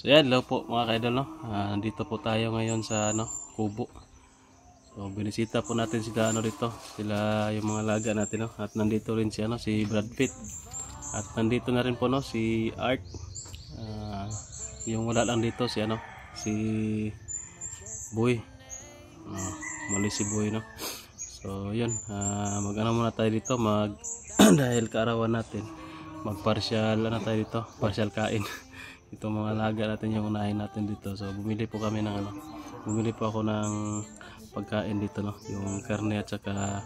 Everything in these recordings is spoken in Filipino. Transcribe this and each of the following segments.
So yan, hello po mga ka-idol, no? Nandito po tayo ngayon sa Kubo. So binisita po natin sila dito, sila yung mga laga natin, no? At nandito rin si Brad Pitt. At nandito na rin po si Art. Yung wala lang dito si Boy. Mali si Boy, no? So yun, muna tayo dito, dahil kaarawan natin, magparsyal tayo dito, partial kain. Itong mga laga natin yung unahin natin dito. So bumili po kami ng bumili po ako ng pagkain dito, no, yung karne at saka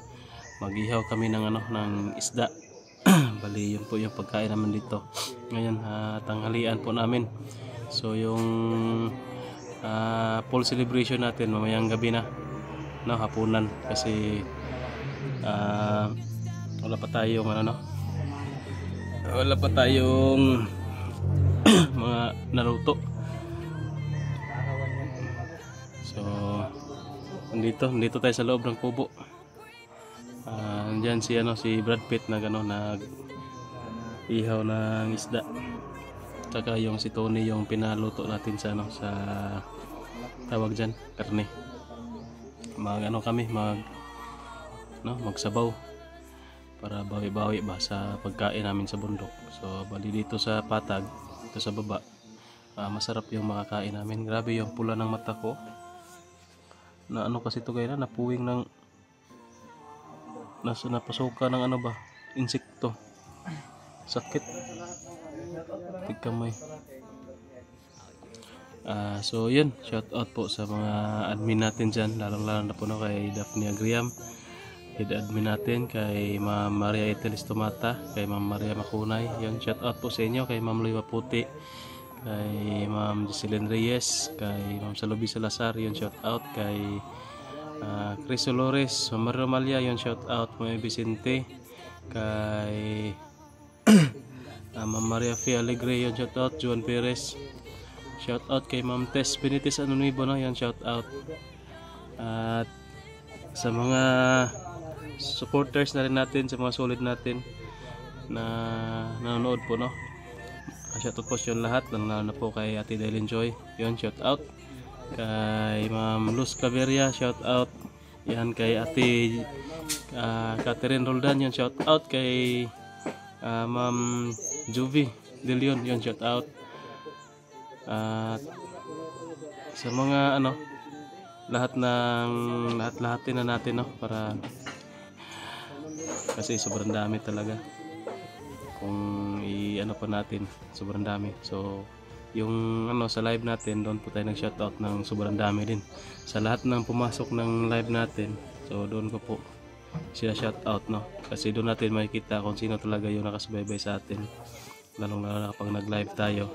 mag-ihaw kami ng ng isda. Bali yun po yung pagkain naman dito ngayon, tanghalian po namin. So yung full celebration natin mamayang gabi na, no, hapunan, kasi wala pa tayong wala pa tayong mga naluto. So nandito tayo sa loob ng kubo. Andyan si Brad Pitt na nag ihaw ng isda, saka yung si Tony yung pinaluto natin sa sa tawag dyan, karne. Kami magsabaw para bawi-bawi ba sa pagkain namin sa bundok. So bali dito sa patag, dito sa baba, masarap yung makakain namin. Grabe yung pula ng mata ko na kasi ito na napuwing ng napasuka ng insekto, sakit tigkamay. So yun, shout out po sa mga admin natin dyan, lalong-lalo na po kay Daphne Agriam, head admin natin, kay Ma'am Maria Etelis Tomata, kay Ma'am Maria Makunay. Yun, shout out po sa inyo, kay Ma'am Luy Maputi, kay Ma'am Jocelyn Reyes, kay Ma'am Salubi Salazar. Yun, shout out kay Chris Olores, Ma'am Romalia. Yun, shout out Ma'am Vicente, kay Ma'am Maria Fia Alegre. Yun, shout out Juan Perez. Shout out kay Ma'am Tess Benitez Anonibo, no? Yan, shout out. At sa mga supporters na rin natin, sa mga solid natin na nanonood po, no? Shout out po yung lahat, lalo na po kay Ate Delin Joy. Yan, shout out kay Ma'am Luz Caveria, shout out. Yan, kay Ate Catherine Roldan. Yan, shout out kay Ma'am Juvie De Leon. Yan, shout out. At sa mga lahat-lahatin na natin, no, para kasi sobrang dami talaga kung pa natin, sobrang dami. So yung sa live natin, doon po tayo nag-shoutout ng sobrang dami din sa lahat ng pumasok ng live natin. So doon ko po sila shoutout, no, kasi doon natin makikita kung sino talaga yung nakasubaybay sa atin, lalong-lalo na kapag nag-live tayo.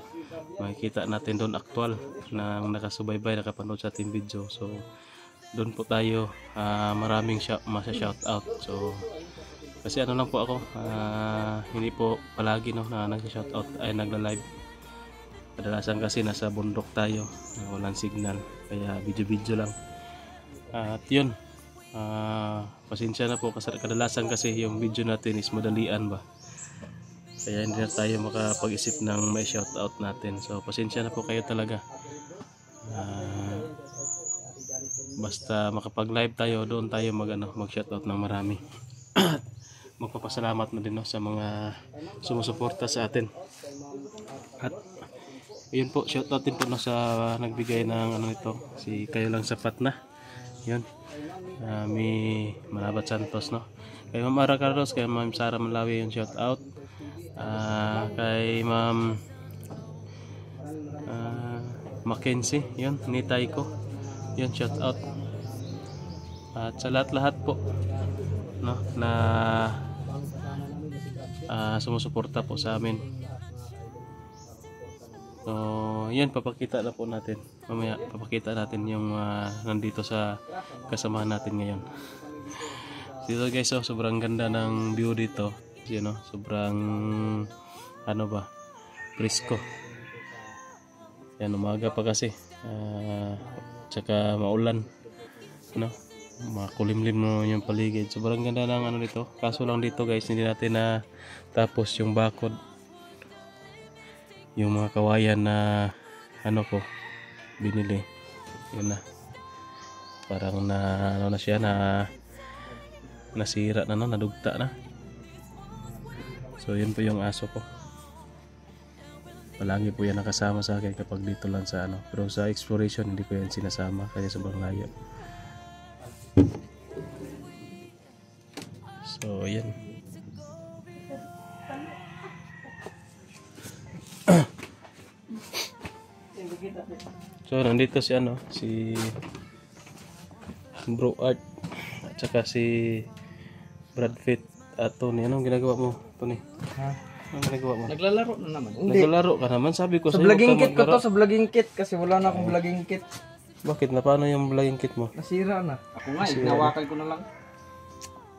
Makikita natin doon aktual na nakasubaybay, nakapanood sa ating video. So doon po tayo maraming shout out. So kasi lang po ako, hindi po palagi na nag-shout out ay nagla-live. Kadalasan kasi nasa bundok tayo, walang signal, kaya video lang. At yun, pasensya na po kasi kadalasan kasi yung video natin is madalian ba, kaya hindi na tayo makapag-isip ng may shoutout natin. So pasensya na po kayo talaga. Basta makapag-live tayo, doon tayo mag-shoutout ng marami. Magpapasalamat na din, no, sa mga sumusuporta sa atin. At yun po, shoutout din po, no, sa nagbigay ng ito, si Kayo Lang Sapat Na. Yun, may Manabat Santos, no, kay Ma'am Ara Carlos, kay Ma'am Sara Malawi, yung shoutout. Kay Ma'am Mackenzie, yun, nitay ko, yun, shout out. At sa lahat po, no, na sumusuporta po sa amin. So yun, papakita na po natin mamaya, papakita natin yung nandito sa kasamahan natin ngayon dito, guys. So sobrang ganda ng view dito, sobrang presko. Yan, umaga pa kasi, tsaka maulan, makulimlim mo yung paligid. Sobrang ganda ng dito. Kaso lang dito, guys, hindi natin na tapos yung bakod, yung mga kawayan na ano ko binili. Yun na. Parang na ano na siya, na nasira na, no, nadugta na. So yun po yung aso ko. Palagi po yan nakasama sa akin kapag dito lang sa ano. Pero sa exploration hindi ko yan sinasama kasi sobrang layo. So yan. So nandito si ano, si Bro Art at saka si Brad Pitt at Tony. Anong ginagawa mo, Tony? Ha? Anong ginagawa mo? Naglalaro na naman. Naglalaro ka naman, sabi ko Sa sa'yo, vlogging huwag kit ka ko to, maglaro. sa vlogging kit. Kasi wala na akong vlogging kit. Bakit? Na paano yung vlogging kit mo? Nasira na. Ako nga, hinawakan ko na lang.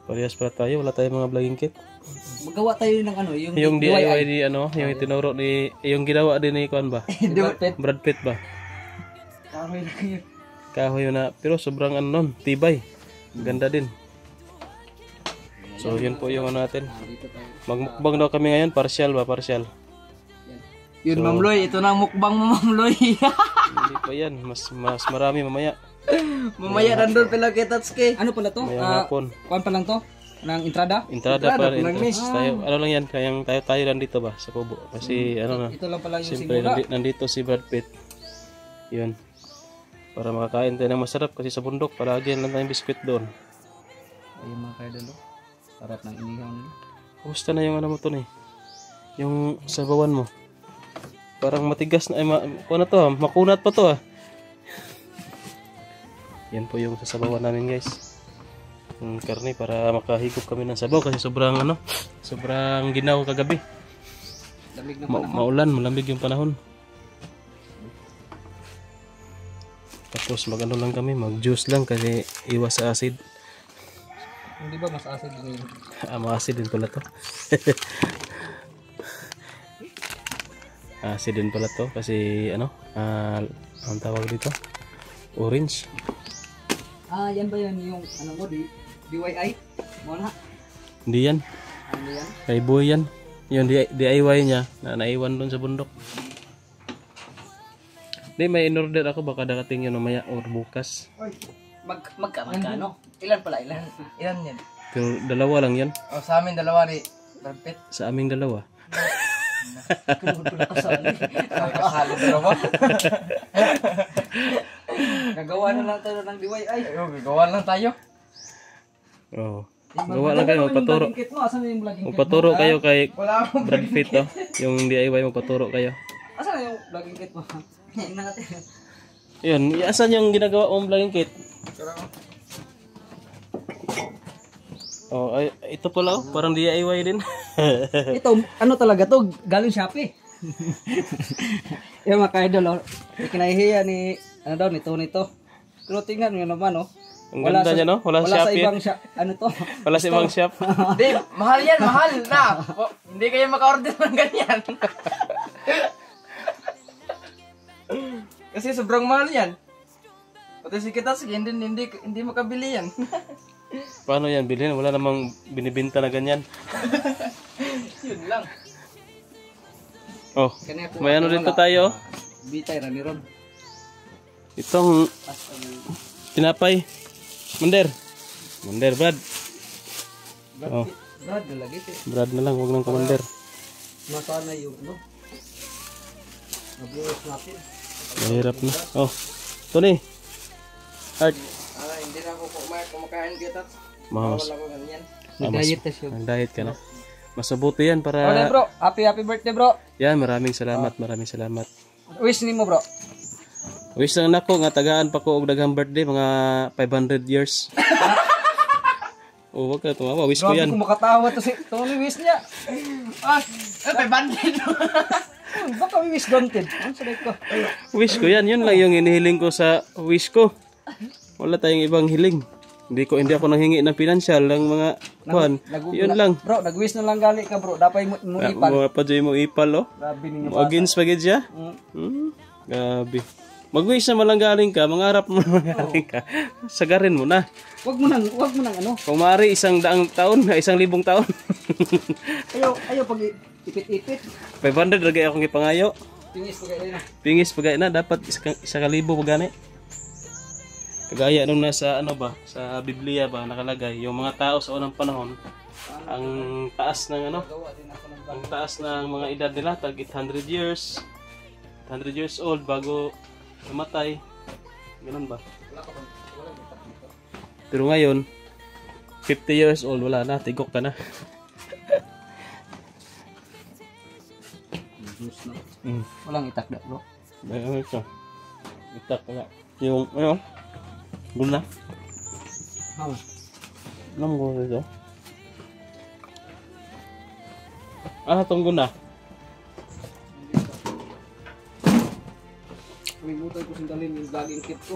Parehas pala tayo, wala tayong mga vlogging kit. Magawa tayo ng ano, Yung DIY ni ano, yung itinuro ni, yung ginawa din ni Kuan ba? Brad Pitt ba? Kahoy lang yun. Kahoy na, pero sobrang ano nun, tibay. Ganda din. So yun po yung ano natin. Magmukbang daw kami ngayon, partial ba? Partial. Yun, Ma'am Loy, ito na ang mukbang mo, Ma'am Loy. Hindi pa yan, mas marami mamaya. Mamaya nandun pala kay Tatsuki. Ano pala to? Mayang hapon. Kuan pa lang to? Nang entrada? Entrada pa rin. Tayo, ano lang yan, kayang tayo nandito ba sa kubo. Kasi ano na, Ito lang pala yung siyempre simula. nandito si Brad Pitt. Yun. Para makakain tayo ng masarap kasi sa bundok, palagi lang tayong biskwit doon. Ayun mga kaidolo. Sarap ng inihaw nila. Kumusta na yung ano mo to eh? Yung sabawan mo. Parang matigas na, ano to, makunat pa to ah. Yan po yung sasabawan namin guys. Yung karne para makahigop kami ng sabaw kasi sobrang ano, sobrang ginaw kagabi. Lamig na panahon. Maulan, malamig yung panahon. Tapos mag-ano lang kami, mag-juice lang kasi iwas sa acid. Hindi ba mas acid din yun? Acid din pala to. Acid din pala to kasi ano, ang tawag dito? Orange. Yan ba yan yung ano mo, DIY? Muna? Hindi yan. Ano yan? Kay boy yan. Yung DIY niya na naiwan doon sa bundok. Hindi, may in-order ako. Baka darating yun mamaya or bukas. Magkano? Ilan pala? Ilan yan? Pero dalawa lang yan. O, sa amin dalawa ni Rampet. Sa aming dalawa. Kasali dalawa. Nagawa na lang tayo ng DIY. Gagawa lang tayo. Oo. Gawa lang kayo. Magpaturo. Asan na yung vlogging kit mo? Magpaturo kayo kay Wala akong Brad Pitt. Oh. Yung DIY magpaturo kayo. Asan na yung vlogging kit mo? Tingnan natin. Yun. Asan yung ginagawa mong vlogging kit? Oh, ay, ito pala. Oh. Parang DIY din. Ito, ano talaga to? Galing Shopee. Yung mga ka-idol, kinahihiya ni, ano daw, ni Tony to. Pero tingnan nyo naman, oh. Ang ganda niya, no? Wala sa Shopee. ibang ano to? Wala sa ibang shop. Hindi, mahal yan, mahal na. Hindi kayo maka-order ng ganyan. Kasi sobrang mahal yan. Pati si Kitatsuki, hindi makabili yan. Paano yan bilhin? Wala namang binibenta na ganyan. Yun lang. Oh, may ano dito tayo. Bitay, rami ron. Itong tinapay. Mander, Brad. Oh, Brad, nalagay ito. Brad na lang, wag nang commander. Masana yung, no? Nabuhos natin. Mahirap na. Oh, Tony. Art. Hindi na ako kumakain Kitats. Mas, Wala ko ganyan. Nag-diet na siya. nag-diet ka na. Mas mabuti yan para... Okay, bro. Happy birthday, bro. Yan, maraming salamat. Wish ni mo, bro. Wish lang nako nga tagaan pa ko og daghang birthday mga 500 years. Oh, wag ka tumawa. Wish ko Grabe yan. kung makatawa to si Tony, wish niya. May bandit. Baka wish granted. Ang sabi ko. Wish ko yan. Yun lang yung inihiling ko sa wish ko. Wala tayong ibang hiling. Hindi ako nanghingi ng financial ng mga kuan. Yun lang. Bro, nag-wish na lang gali ka, bro. Dapat mo ipal. Mga pa mo ipal, oh. Grabe ninyo. Against pa gid siya. Grabe. Mag-wish na malanggaling ka, mangarap mo malanggaling ka. Sagarin mo na. Wag mo nang ano. Kung maaari 100 taon, 1,000 taon. Ayaw pag ipit-ipit. 500 lagi akong ipangayo. Tingis ko kayo na. Pingis pagay na dapat isa ka libo pagani. Kagaya nung nasa ano ba, sa Biblia ba nakalagay, yung mga tao sa unang panahon, ang taas ng ano, Gawa din ako ng ang taas ng mga edad nila tag 800 years. 800 years old bago namatay. Ganun ba? Pero ngayon 50 years old wala na, tigok ka na. juice na. Mm. Walang itakda bro. Ano ito? Itak ka. Yung ano? Guna. Oh. Alam ko ito. Ah, itong guna. Kalimutan ko sandalin yung vlogging kit ko.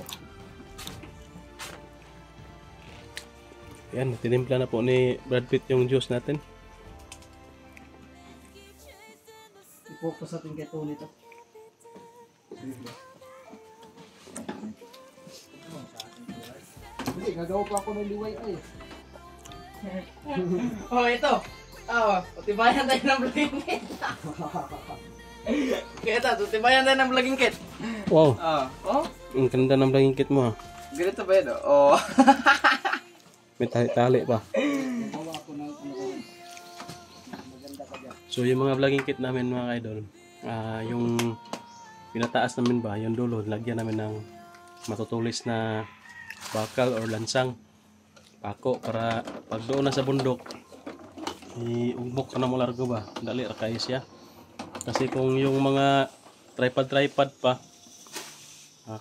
Yan, tinimpla na po ni Brad Pitt yung juice natin. I-focus natin kay Tony to. Hindi, gagawa pa ako ng liway ay. Oh, ito. Utibayan tayo ng vlogging kit. Kaya ito, utibayan tayo ng vlogging kit. Wow, Oh, ang ganda ng vlogging kit mo ha. ganito ba ito? Oh. May tali-tali pa. Gagawa ako ng ano ko. Maganda ka dyan. So yung mga vlogging kit namin mga idol, yung pinataas namin ba, yung dulo, lagyan namin ng matutulis na bakal or lansang pako para pag doon na sa bundok iumbok ka na mo largo ba, dali ra kayo siya. Kasi kung yung mga tripod pa,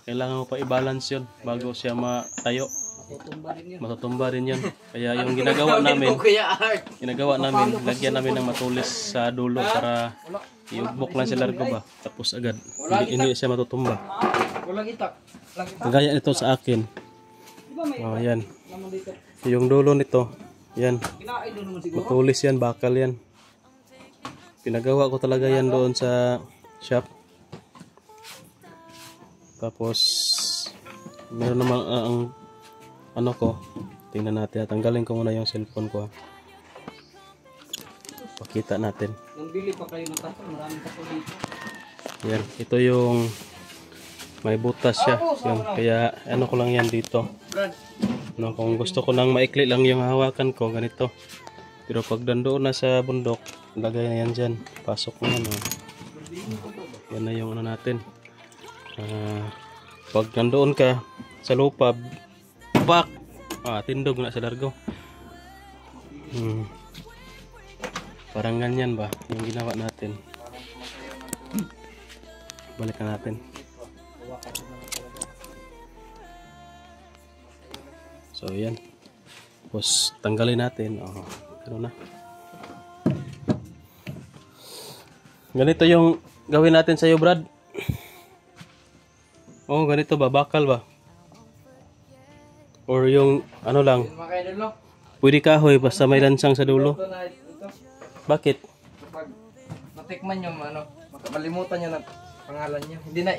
kailangan mo pa i-balance yun bago siya matayo. Matutumba din yun. Matutumba rin yun. Kaya yung ginagawa namin, lagyan namin ng matulis sa dulo para iumbok lang sa largo ba, tapos agad. Hindi siya matutumba. Walang itak. Kagaya nito sa akin. Di ba may Oh, yan. naman dito? Yung dulo nito, yan. Kinain doon naman siguro. Matulis yan, bakal yan. Pinagawa ko talaga yan doon sa shop. Tapos meron naman ang ano ko. Tingnan natin. Tanggalin ko muna yung cellphone ko. Pakita natin. Nang bili pa kayo ng tato, maraming tato dito. Yan, ito yung may butas siya. Yan, kaya ano ko lang yan dito. Brad. No, kung gusto ko nang maikli lang yung hawakan ko, ganito. Pero pag nandoon na sa bundok, lagay na yan dyan. Pasok na yan. Oh. Yan na yung ano natin. Pag nandoon ka sa lupa, pak! Tindog na sa largo. Parang ganyan ba yung ginawa natin. Balikan natin. So yan. Tapos tanggalin natin. Ano na. Ganito yung gawin natin sa iyo, Brad. Ganito ba? Bakal ba? Or yung ano lang. Mga kayo dulo. Pwede kahoy basta may lansang sa dulo. Ito na ito. Bakit? Kapag matikman nyo, makalimutan nyo na pangalan nyo. Hindi na,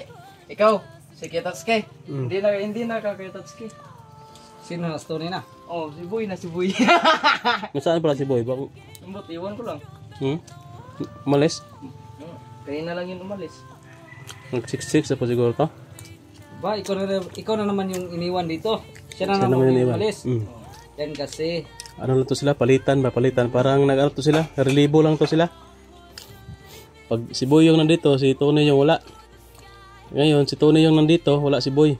ikaw, si Kitatsuke. Hindi na Kitatsuke. Sino na Tony na? Oh, si Boy na si Boy. Nasaan pala si Boy? Bang, Umbot, iwan ko lang. umalis? Kaya na lang yun umalis. Nag-6-6 ako siguro to. Ba, ikaw na naman yung iniwan dito. Siya na Siya naman naman yung yung iwan. umalis. Yan kasi. Ano lang to sila? Palitan ba? Palitan. Parang nag-ano to sila? Relibo lang to sila. Pag si Boy yung nandito, si Tony yung wala. Ngayon, si Tony yung nandito, wala si Boy.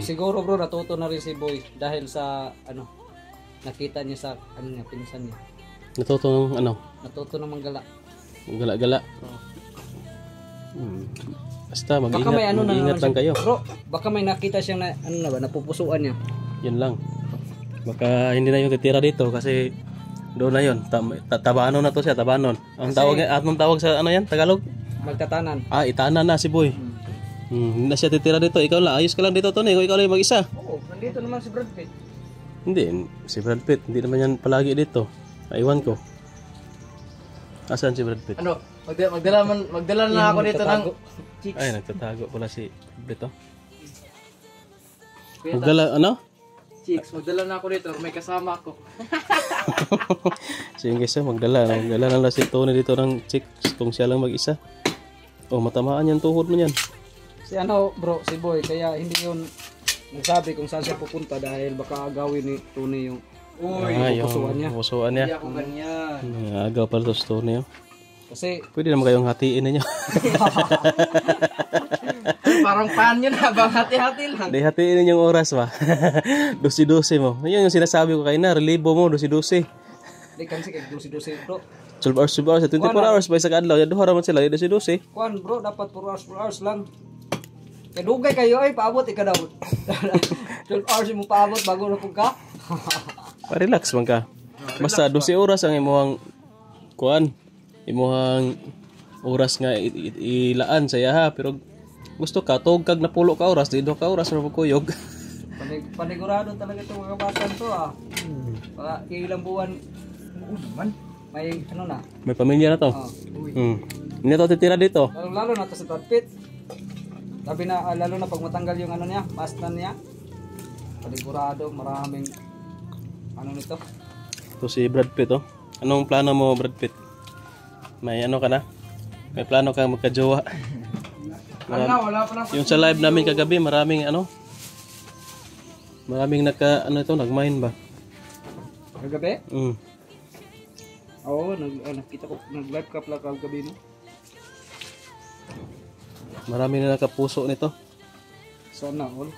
Siguro bro, natuto na rin si Boy dahil sa ano, nakita niya sa ano niya, pinsan niya. Natuto ng ano? Natuto na manggala. Gala-gala. Basta Baka mag-ingat, may ano na mag-ingat naman lang kayo. Bro, baka may nakita siyang na, ano na ba, napupusuan niya. Yun lang. Baka hindi na yung titira dito kasi doon na yun. Tabanon na to siya, Tabanon. Anong tawag sa ano yan? Tagalog? Magtatanan. Itanan na si Boy. Hindi na siya titira dito. Ikaw lang, ayos ka lang dito, Tony. Ikaw lang yung mag-isa. Oo, nandito naman si Brad Pitt. Hindi, si Brad Pitt. Hindi naman yan palagi dito. Iwan ko. Asan si Brad Pitt? Ano, magdala na ako dito ng chicks. Ay, nagtatago pala si Brad Pitt. Magdala, ano? Chicks, magdala na ako dito. May kasama ako. So yun guys, magdala lang si Tony dito ng chicks kung siya lang mag-isa. Oh, matamaan yan tuhod mo yan. Si ano bro, si Boy, kaya hindi yun nagsabi kung saan siya pupunta dahil baka agawin ni Tony yung Yung pusuan niya. pusuan Hindi niya. ako ganyan. Agaw pala to si Tony. Oh. Kasi Pwede naman kayong hatiin ninyo. Parang pan yun habang hati-hati lang. Hindi, hatiin ninyo yung oras ba? 12-12 mo. Yun yung sinasabi ko kayo na, relibo mo, 12-12. di kan si kay dosi bro. 12 hours, 12 hours, 24 hours ba sa kadlaw? Duha raman sila, 12-12. Kuan bro, dapat 4 hours lang. Kaya dugay kayo ay paabot ika daw. 12 hours mo paabot bago na pug ka. Pa-relax man ka. Basta 12 oras ang imuhang kuan. Imuhang oras nga ilaan sa iya ha, pero gusto ka tog kag napulo ka oras, di 2 ka oras ra kuyog. Panigurado talaga itong mga kabataan to ah. Baka ilang buwan naman. may ano na. May pamilya na to. Oh. Hindi na to titira dito. Lalo na to sa Brad Pitt. Sabi na lalo na pag matanggal yung ano niya, mastan niya. Panigurado maraming ano nito. To si Brad Pitt oh. Anong plano mo Brad Pitt? May ano ka na? May plano kang magkajowa? Wala pa lang. Yung sa live namin kagabi, maraming nagmain ba? Kagabi? Mm. Oo, nakita ko nag-live ka pala kagabi no. Marami na nakapuso nito. Sana all.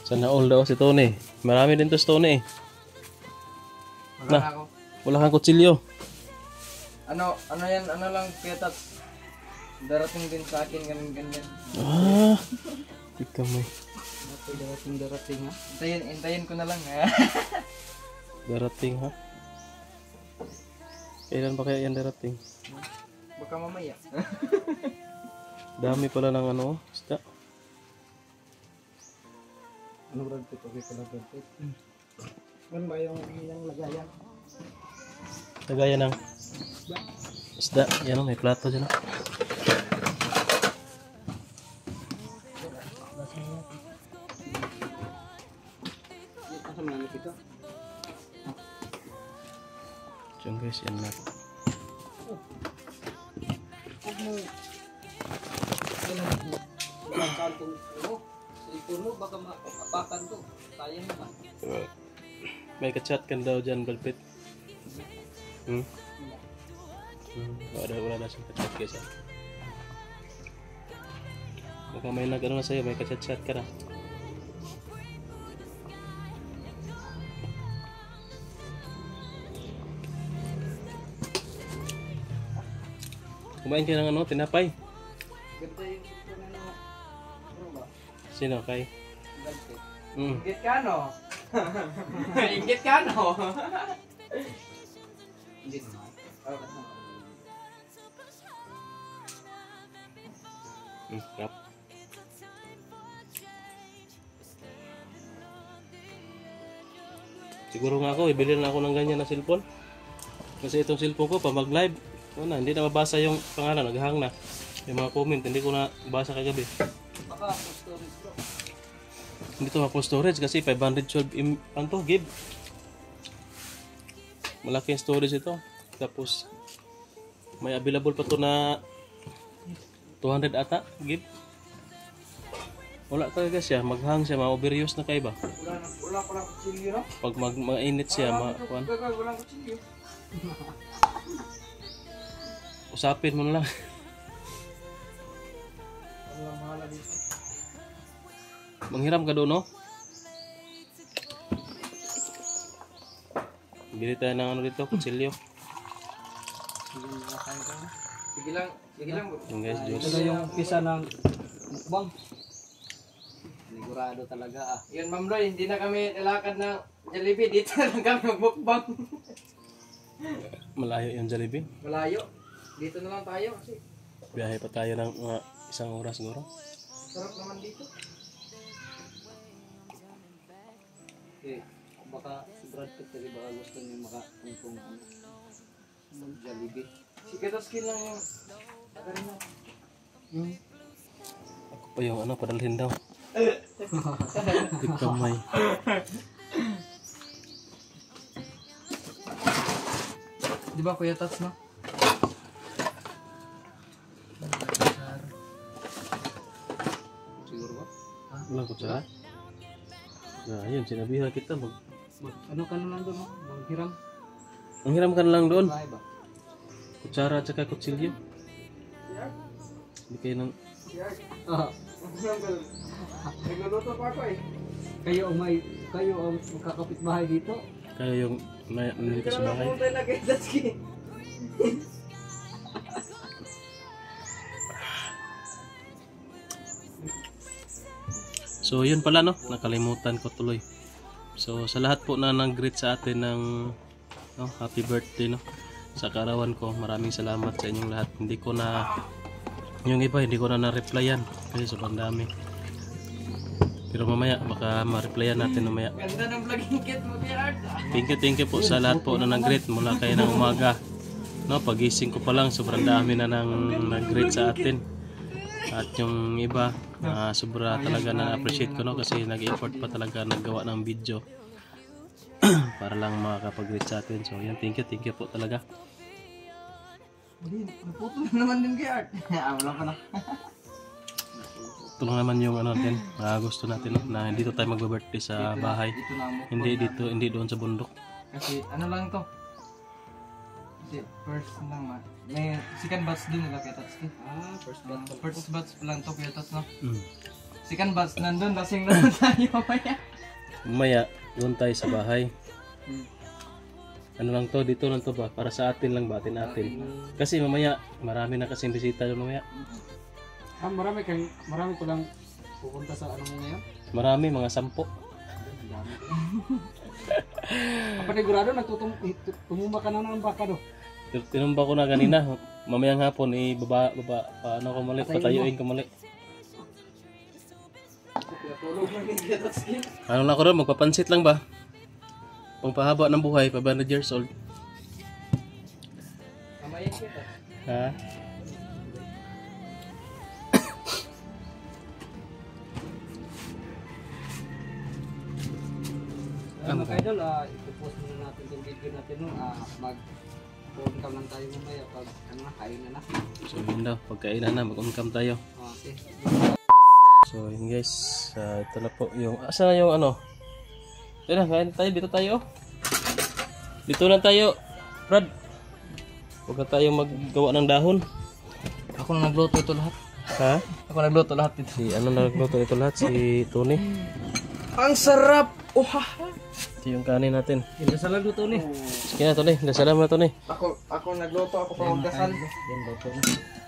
Sana all daw si Tony. Marami din to si Tony. Wala na ako. Wala kang kutsilyo. Ano yan, ano lang, Pietats. Darating din sa akin, ganyan. Ah, ikaw may. Darating ha. Hintayin ko na lang. Darating ha? Kailan ba kaya yan darating? Baka mamaya. Dami pala ng isda. Ano Brad Pitt? Okay pala Brad Pitt. Ano ba yung lagayan? Lagayan ng isda. Yan o, may plato dyan o. Asa man nakita? Diyan guys, yan na. Huwag mo kailangan kung cellphone mo baka maapakan to. Sayang naman. May kachat kan daw dyan, Brad Pitt. Wala na siyang kachat guys ah. Baka may nag-ano na sa'yo, may kachat-chat ka na. Kumain ka ng tinapay. Ganda yung cellphone na bro ba? Sino? Kay? Brad Pitt. Ingit ka, no? Ingit ka, no? Hindi naman. Crap. Siguro nga ako, ibili na ako ng ganyan na cellphone. Kasi itong cellphone ko, pa mag-live, hindi na mabasa yung pangalan, naghang na. Yung mga comment, hindi ko na basa kagabi. Baka storage bro. Hindi to ma-full storage kasi 512 gig. Malaking storage ito. Tapos, may available pa to na 200 ata gig. Wala talaga siya, maghang siya, ma-overuse na kayo ba? Wala pa lang kutsilyo, no? Pag mainit siya, Walang kutsilyo. usapin mo na lang. Walang mahala dito. Manghiram ka doon, no? Bili tayo ng dito, kutsilyo. Sige lang bro. Yung guys, Ito juice. na yung umpisa ng mukbang. Sigurado talaga ah. Yun, Ma'am Roy, hindi na kami nalakad ng Jollibee. Dito na lang kami magbukbang. Malayo yung Jollibee. Malayo. Dito na lang tayo kasi Biyahe pa tayo ng mga 1 oras siguro. sarap naman dito. Okay. Baka si Brad Pitt kasi baka gusto niya makatungtong Jollibee. Si Ketaskin lang yung... Ako pa yung padalhin daw. Di kamay. Di ba Kuya Tats, no? Siguro ba? Walang kutsara. Nah, yun, sinabihan kita Ano ka na lang doon, no? Manghiram. ang hiram ka na lang doon. Bahay ba? Kutsara at saka kutsilyo. Hindi kayo nang... Ah. Nagluluto pa ako eh. Kayo ang magkakapit bahay dito. Kayo yung nandito sa bahay. Pumunta na kay Tatski. So yun pala no, nakalimutan ko tuloy. So sa lahat po na nag-greet sa atin ng happy birthday no. Sa karawan ko, maraming salamat sa inyong lahat. Hindi ko na yung iba hindi ko na na-replyan kasi sobrang dami. Pero mamaya baka ma-replyan natin mamaya. Ganda ng vlogging kit mo, Kuya Art. Thank you po sa lahat po na nag-greet mula kayo ng umaga. No, pagising ko pa lang sobrang dami na nang nag-greet sa atin. At yung iba, sobra talaga na-appreciate ko no kasi nag-effort pa talaga naggawa ng video para lang makakapag-greet sa atin. So yan, thank you po talaga. Hindi, naputol na naman din Kuya Art. Wala pa na. Ito lang naman yung ano din, gusto natin no, na dito tayo magbe-birthday sa bahay. Ito na mo. Hindi doon sa bundok. Kasi ano lang to. Kasi first lang ma. May second batch din nila Kuya Tats. First batch pa lang to Kuya Tats, no? Second batch nandun, lasing na tayo mamaya. Mamaya, doon tayo sa bahay. Ano lang to, dito lang to ba? Para sa atin lang ba, atin. Kasi mamaya, marami na kasing bisita doon mamaya. Marami ko lang pupunta sa ano mo ngayon. Marami, mga 10. Panigurado tumumba ka na ng baka do. Tinumba ko na kanina. Mamayang hapon, paano ko mali, patayuin ko mali. Tulog lang ni Kuya Tats. Ano lang ko rin, magpapansit lang ba? Pangpahaba ng buhay, 500 years old. Mamaya Kuya Tats. Ha? Mga idol, ipopost muna natin yung video natin no. Mag-phone cam lang tayo mamaya pag kain na na. So yun daw, pagkainan na, mag-on-cam tayo. Okay. So yun guys, ito na po yung, asa na yung ano? Ito na, kain tayo, dito tayo. Dito na tayo, Brad. Huwag na tayo maggawa ng dahon. Ako na nagluto ito lahat. Ha? Ako nagluto lahat ito. Si ano nagluto ito lahat? Si Tony. Ang sarap! Oha! Ito yung kanin natin. Indasalan do to ni. Sige na Tony, dasalam na Tony. Ako nagluto, ako pa magdasal.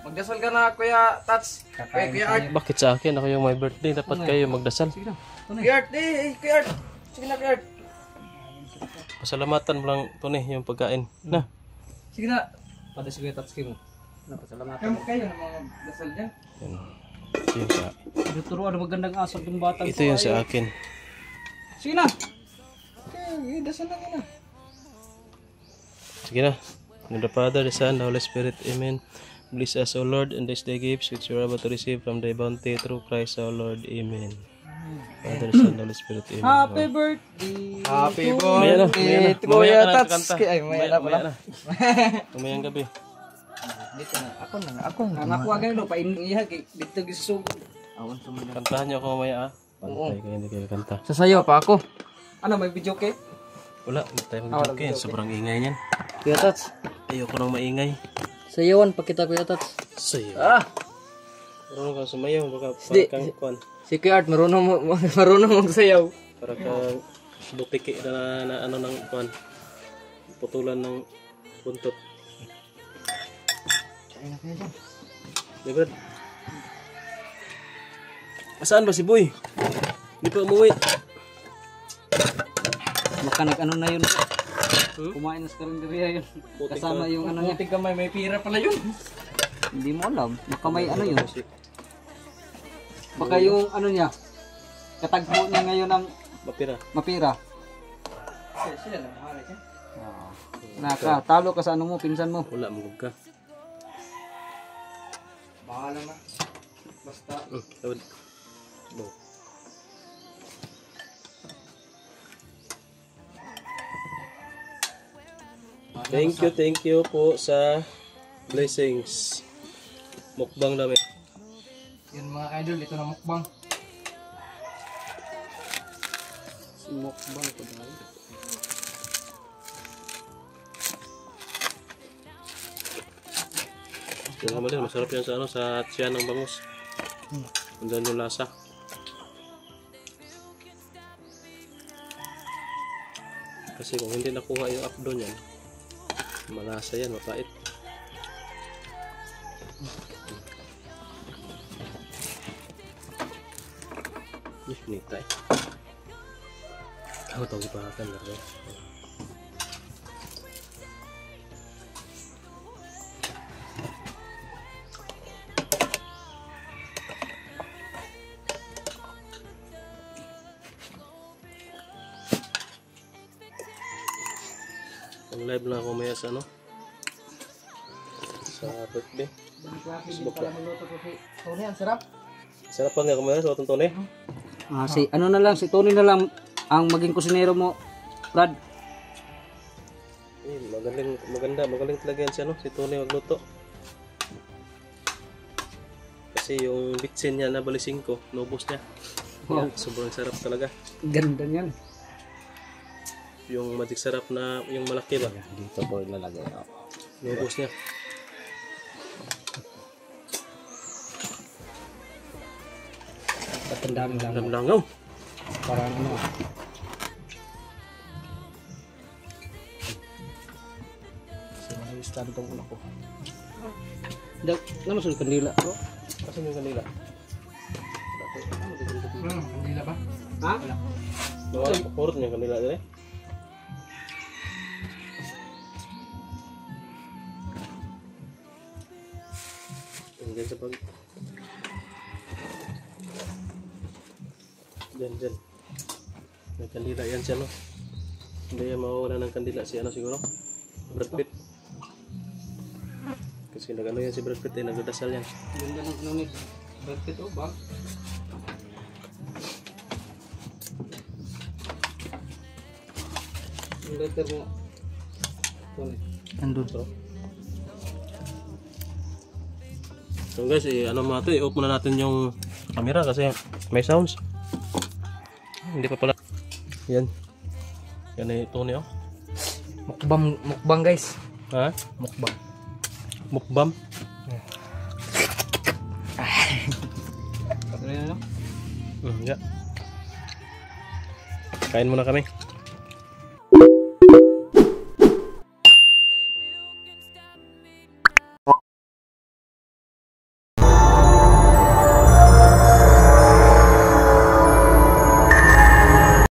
Magdasal ka na Kuya Tats. Kuya Art. Bakit sa akin? Ako yung my birthday, dapat kayo magdasal. Sige na. Kuya Art, Kuya Art. Sige na Kuya Art. Pasalamatan mo lang Tony yung pagkain. Na. Sige na. Pada sige Tatsuki mo. Napasalamatan. Kayo na mga dasal dyan. Yan. Ito yung sa, Dito ano magandang asap ng batang ito yung sa akin. Sige na. Okay, dasal na na. Sige na. In the Father, the Son, the Holy Spirit. Amen. Bless us, O Lord, and this day gifts which we are about to receive from thy bounty through Christ our Lord. Amen. Father, Son, Holy Spirit. Amen. Happy birthday. Happy Maya na, maya na. to Kuya Mamaya ka na Tats. kakanta. Ay, maya na pala. Mamayang gabi. Dito na. Ako na. Ang ako agay no painiha kay dito gisugod. Awan sumula. Kantahan niyo ako mamaya ah. Pantay kayo, hindi kayo kanta. Sasayaw pa ako. Ano may video kay? Wala, hindi tayo mag-joke. Sobrang ingay niyan. Kuya Tats. Ayoko nang maingay. Sayawan pa kita Kuya Tats. Sayo. Ah! Marunong kang sumayaw, baka Di- para kang kwan. Si Kuya Art marunong magsayaw. Para kang butiki na ano ng kwan. Putulan ng buntot. Kaya na Kuya dyan. Di ba? Saan ba si Boy? Di pa umuwi. Baka nag-ano na yun. Kumain na sa karinderya yun. Kasama yung ano niya. Buti kamay, may pira pala yun. Hindi mo alam. Baka may ano yun. Baka yung ano niya. Katagpo niya ngayon ng Mapira. mapira. Sila na mahalay siya. Nakatalo ka sa ano mo, pinsan mo. Wala, magug ka. Bahala na. Basta. Tawad. Bo. Thank you po sa blessings. Mukbang namin. Yun mga idol, ito na mukbang. Mukbang ko dahil. Yung mali, masarap yan sa ano, sa tiyan ng bangus. Andyan yung lasa. Kasi kung hindi nakuha yung updo niyan, malasa yan, mapait. Nitay. Ako itong ipahakan na rin. Live lang ako maya sa ano, sa birthday. Facebook lang. Tony, ang sarap. Sarap pa nga kumaya sa otong Tony. Si ano na lang, si Tony na lang ang maging kusinero mo, Brad. Magaling talaga yan siya, no? Si Tony magluto. Kasi yung bitsin niya na balising ko, nubos niya. Wow. Sobrang sarap talaga. Ganda niyan. Yung magic sarap na, yung malaki ba? Dito po ilalagay. Nubos niya. Patandaan lang. Damlangaw. Parang ano. Stand tong ulo ko. Dak, naman sa kandila, bro. Asan yung kanila? Hindi ba? Ha? Purot niya kanila dali. Diyan sa pag... Diyan. May kandila yan siya, no? Hindi yan mawawala ng kandila si ano siguro? Brad Pitt. Kasi nag-ano yan si Brad Pitt eh, nagdadasal yan. Ganda ng ano ni Brad Pitt, oh, bag. Yung letter mo. Tony. Andun. So guys, ano mga ito, i-off muna natin yung camera kasi may sounds. Hindi pa pala. Yan. Yan ay Tony, oh. Mukbang guys. Ha? Mukbang. Mukbam. Patuloy na, no? Yeah. Kain muna kami.